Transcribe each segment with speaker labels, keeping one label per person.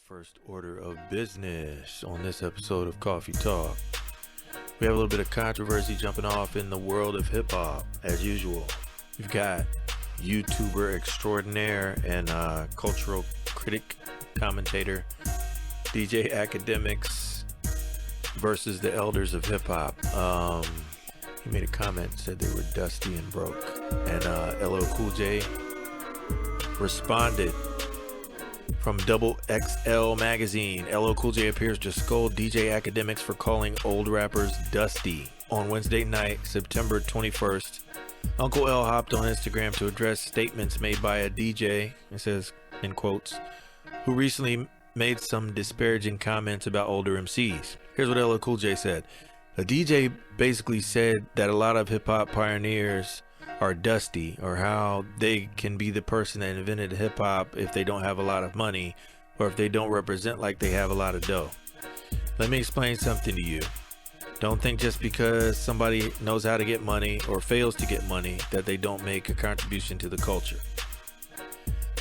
Speaker 1: first order of business on this episode of Coffee Talk. We have a little bit of controversy jumping off in the world of hip hop, as usual. We've got YouTuber extraordinaire and cultural critic, commentator, DJ Academics versus the elders of hip hop. He made a comment, said they were dusty and broke, and LL Cool J responded from Double XL magazine. LL Cool J appears to scold DJ Academics for calling old rappers dusty. On Wednesday night, September 21st, Uncle L hopped on Instagram to address statements made by a DJ, it says in quotes, who recently made some disparaging comments about older MCs. Here's what LL Cool J said. A DJ basically said that a lot of hip hop pioneers are dusty, or how they can be the person that invented hip hop if they don't have a lot of money, or if they don't represent like they have a lot of dough. Let me explain something to you. Don't think just because somebody knows how to get money or fails to get money that they don't make a contribution to the culture.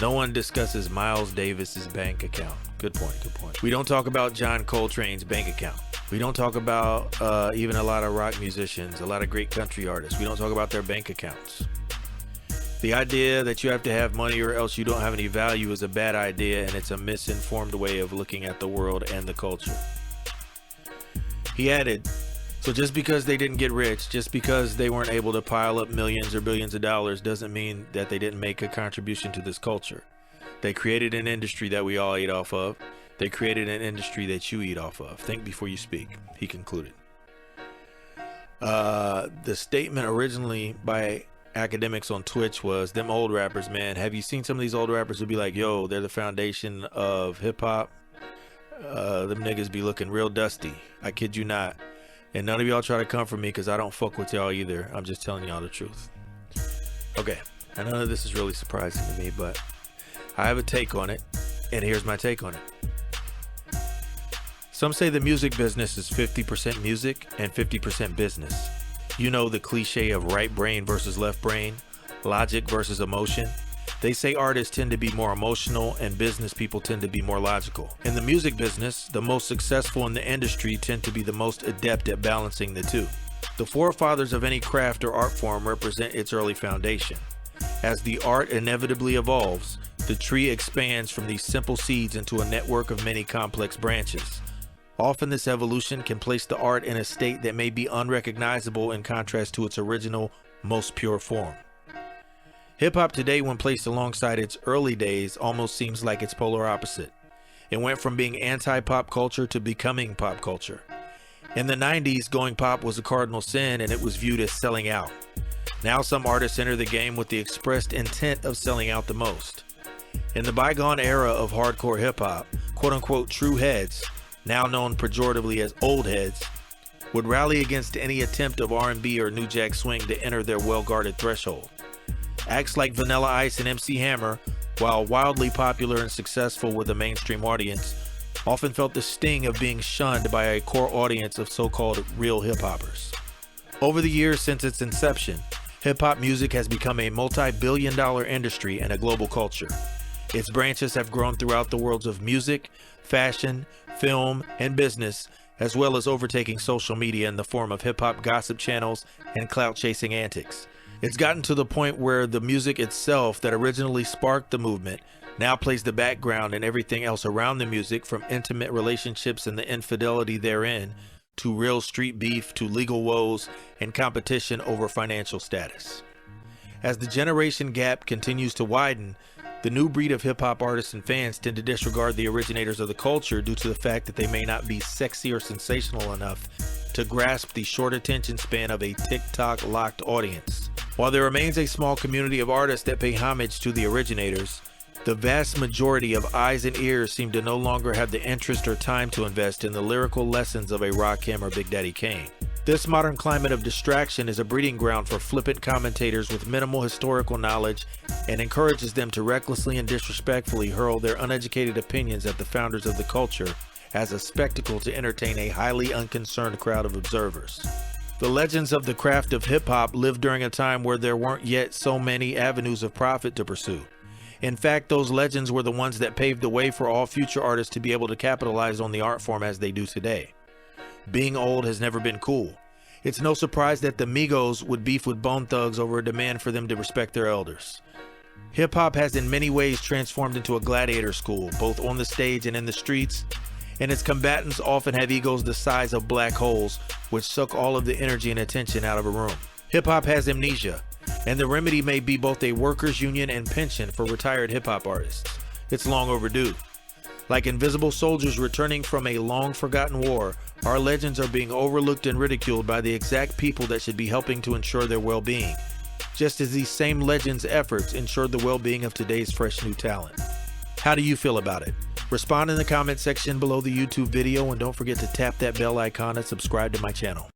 Speaker 1: No one discusses Miles Davis's bank account. Good point. We don't talk about John Coltrane's bank account. We don't talk about even a lot of rock musicians, a lot of great country artists. We don't talk about their bank accounts. The idea that you have to have money or else you don't have any value is a bad idea, and it's a misinformed way of looking at the world and the culture. He added, so just because they didn't get rich, just because they weren't able to pile up millions or billions of dollars doesn't mean that they didn't make a contribution to this culture. They created an industry that we all eat off of. They created an industry that you eat off of. Think before you speak, he concluded. The statement originally by Academics on Twitch was, them old rappers, man. Have you seen some of these old rappers who be like, yo, they're the foundation of hip hop? Them niggas be looking real dusty. I kid you not. And none of y'all try to come for me because I don't fuck with y'all either. I'm just telling y'all the truth. Okay, I know this is really surprising to me, but I have a take on it, and here's my take on it. Some say the music business is 50% music and 50% business. You know the cliche of right brain versus left brain, logic versus emotion. They say artists tend to be more emotional and business people tend to be more logical. In the music business, the most successful in the industry tend to be the most adept at balancing the two. The forefathers of any craft or art form represent its early foundation. As the art inevitably evolves, the tree expands from these simple seeds into a network of many complex branches. Often this evolution can place the art in a state that may be unrecognizable in contrast to its original, most pure form. Hip-hop today, when placed alongside its early days, almost seems like its polar opposite. It went from being anti-pop culture to becoming pop culture. In the 90s, going pop was a cardinal sin and it was viewed as selling out. Now some artists enter the game with the expressed intent of selling out the most. In the bygone era of hardcore hip-hop, quote-unquote true heads, now known pejoratively as old heads, would rally against any attempt of R&B or New Jack Swing to enter their well-guarded threshold. Acts like Vanilla Ice and MC Hammer, while wildly popular and successful with a mainstream audience, often felt the sting of being shunned by a core audience of so-called real hip-hoppers. Over the years since its inception, hip-hop music has become a multi-billion-dollar industry and a global culture. Its branches have grown throughout the worlds of music, fashion, film, and business, as well as overtaking social media in the form of hip-hop gossip channels and clout-chasing antics. It's gotten to the point where the music itself that originally sparked the movement now plays the background in everything else around the music, from intimate relationships and the infidelity therein, to real street beef, to legal woes, and competition over financial status. As the generation gap continues to widen, the new breed of hip-hop artists and fans tend to disregard the originators of the culture due to the fact that they may not be sexy or sensational enough to grasp the short attention span of a TikTok locked audience. While there remains a small community of artists that pay homage to the originators, the vast majority of eyes and ears seem to no longer have the interest or time to invest in the lyrical lessons of a Rakim or Big Daddy Kane. This modern climate of distraction is a breeding ground for flippant commentators with minimal historical knowledge and encourages them to recklessly and disrespectfully hurl their uneducated opinions at the founders of the culture as a spectacle to entertain a highly unconcerned crowd of observers. The legends of the craft of hip-hop lived during a time where there weren't yet so many avenues of profit to pursue. In fact, those legends were the ones that paved the way for all future artists to be able to capitalize on the art form as they do today. Being old has never been cool. It's no surprise that the Migos would beef with Bone Thugs over a demand for them to respect their elders. Hip-hop has in many ways transformed into a gladiator school, both on the stage and in the streets, and its combatants often have egos the size of black holes, which suck all of the energy and attention out of a room. Hip-hop has amnesia, and the remedy may be both a workers' union and pension for retired hip-hop artists. It's long overdue. Like invisible soldiers returning from a long-forgotten war, our legends are being overlooked and ridiculed by the exact people that should be helping to ensure their well-being, just as these same legends' efforts ensure the well-being of today's fresh new talent. How do you feel about it? Respond in the comment section below the YouTube video, and don't forget to tap that bell icon and subscribe to my channel.